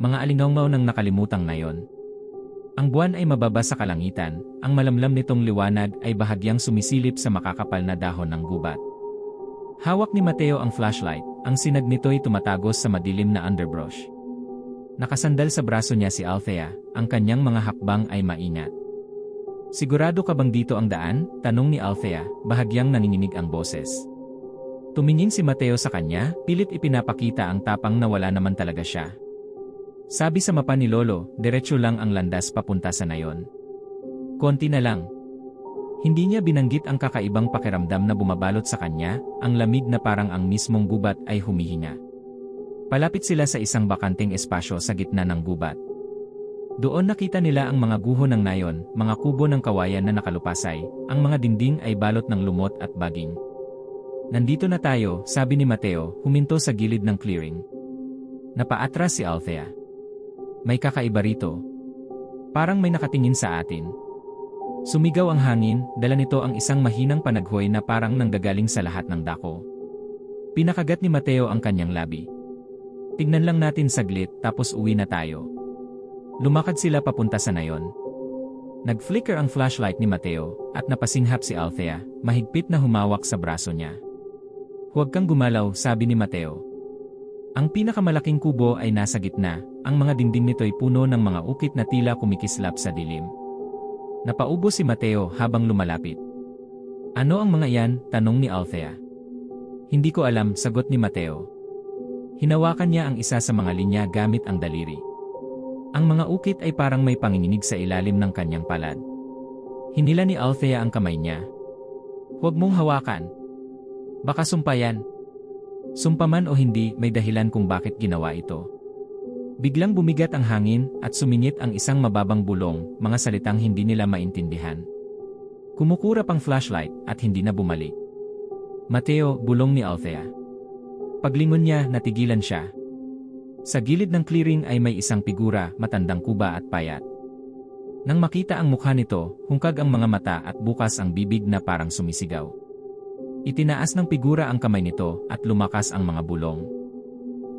Mga alingawngaw ng nakalimutang nayon. Ang buwan ay mababa sa kalangitan, ang malamlam nitong liwanag ay bahagyang sumisilip sa makakapal na dahon ng gubat. Hawak ni Mateo ang flashlight, ang sinag nito'y tumatagos sa madilim na underbrush. Nakasandal sa braso niya si Althea, ang kanyang mga hakbang ay maingat. "Sigurado ka bang dito ang daan?" tanong ni Althea, bahagyang nanginginig ang boses. Tumingin si Mateo sa kanya, pilit ipinapakita ang tapang na wala naman talaga siya. Sabi sa mapa ni Lolo, diretso lang ang landas papunta sa nayon. Konti na lang. Hindi niya binanggit ang kakaibang pakiramdam na bumabalot sa kanya, ang lamig na parang ang mismong gubat ay humihinga. Palapit sila sa isang bakanting espasyo sa gitna ng gubat. Doon nakita nila ang mga guho ng nayon, mga kubo ng kawayan na nakalupasay, ang mga dingding ay balot ng lumot at baging. "Nandito na tayo," sabi ni Mateo, huminto sa gilid ng clearing. Napaatras si Althea. "May kakaiba rito. Parang may nakatingin sa atin." Sumigaw ang hangin, dala nito ang isang mahinang panaghoy na parang nanggagaling sa lahat ng dako. Pinakagat ni Mateo ang kanyang labi. "Tignan lang natin saglit, tapos uwi na tayo." Lumakad sila papunta sa nayon. Nag-flicker ang flashlight ni Mateo, at napasinghap si Althea, mahigpit na humawak sa braso niya. "Huwag kang gumalaw," sabi ni Mateo. Ang pinakamalaking kubo ay nasa gitna, ang mga dingding nito'y puno ng mga ukit na tila kumikislap sa dilim. Napaubo si Mateo habang lumalapit. "Ano ang mga iyan?" tanong ni Althea. "Hindi ko alam," sagot ni Mateo. Hinawakan niya ang isa sa mga linya gamit ang daliri. Ang mga ukit ay parang may panginginig sa ilalim ng kanyang palad. Hinila ni Althea ang kamay niya. "Huwag mong hawakan. Baka sumpayan." Sumpaman o hindi, may dahilan kung bakit ginawa ito. Biglang bumigat ang hangin at sumingit ang isang mababang bulong, mga salitang hindi nila maintindihan. Kumukurap ang flashlight at hindi na bumalik. "Mateo," bulong ni Althea. Paglingon niya, natigilan siya. Sa gilid ng clearing ay may isang figura, matandang kuba at payat. Nang makita ang mukha nito, hungkag ang mga mata at bukas ang bibig na parang sumisigaw. Itinaas ng figura ang kamay nito at lumakas ang mga bulong.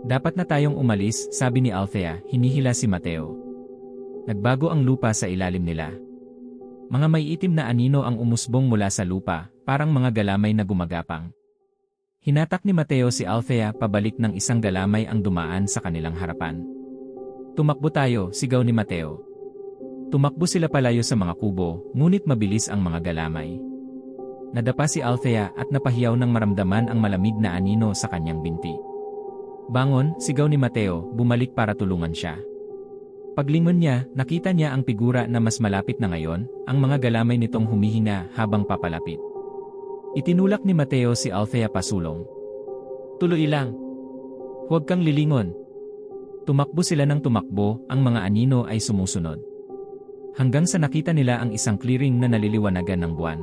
"Dapat na tayong umalis," sabi ni Althea, hinihila si Mateo. Nagbago ang lupa sa ilalim nila. Mga may itim na anino ang umusbong mula sa lupa, parang mga galamay na gumagapang. Hinatak ni Mateo si Althea pabalik ng isang galamay ang dumaan sa kanilang harapan. "Tumakbo tayo," sigaw ni Mateo. Tumakbo sila palayo sa mga kubo, ngunit mabilis ang mga galamay. Nadapa si Althea at napahiyaw nang maramdaman ang malamig na anino sa kanyang binti. "Bangon," sigaw ni Mateo, bumalik para tulungan siya. Paglingon niya, nakita niya ang figura na mas malapit na ngayon, ang mga galamay nitong humihinga habang papalapit. Itinulak ni Mateo si Althea pasulong. "Tuloy lang. Huwag kang lilingon." Tumakbo sila ng tumakbo, ang mga anino ay sumusunod. Hanggang sa nakita nila ang isang clearing na naliliwanagan ng buwan.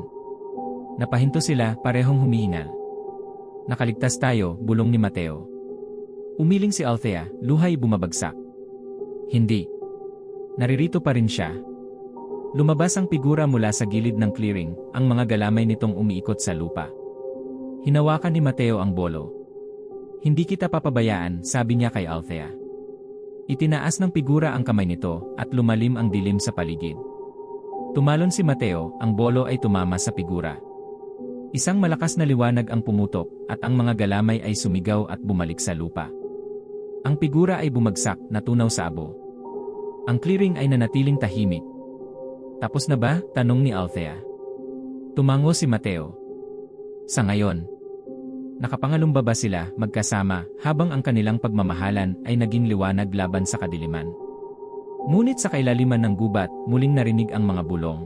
Napahinto sila, parehong humihingal. "Nakaligtas tayo," bulong ni Mateo. Umiling si Althea, luhay bumabagsak. Hindi. Naririto pa rin siya. Lumabas ang figura mula sa gilid ng clearing, ang mga galamay nitong umiikot sa lupa. Hinawakan ni Mateo ang bolo. "Hindi kita papabayaan," sabi niya kay Althea. Itinaas ng figura ang kamay nito at lumalim ang dilim sa paligid. Tumalon si Mateo, ang bolo ay tumama sa figura. Isang malakas na liwanag ang pumutok at ang mga galamay ay sumigaw at bumalik sa lupa. Ang figura ay bumagsak, natunaw sa abo. Ang clearing ay nanatiling tahimik. "Tapos na ba?" tanong ni Althea. Tumango si Mateo. Sa ngayon. Nakapangalumba ba sila, magkasama, habang ang kanilang pagmamahalan ay naging liwanag laban sa kadiliman. Ngunit sa kailaliman ng gubat, muling narinig ang mga bulong.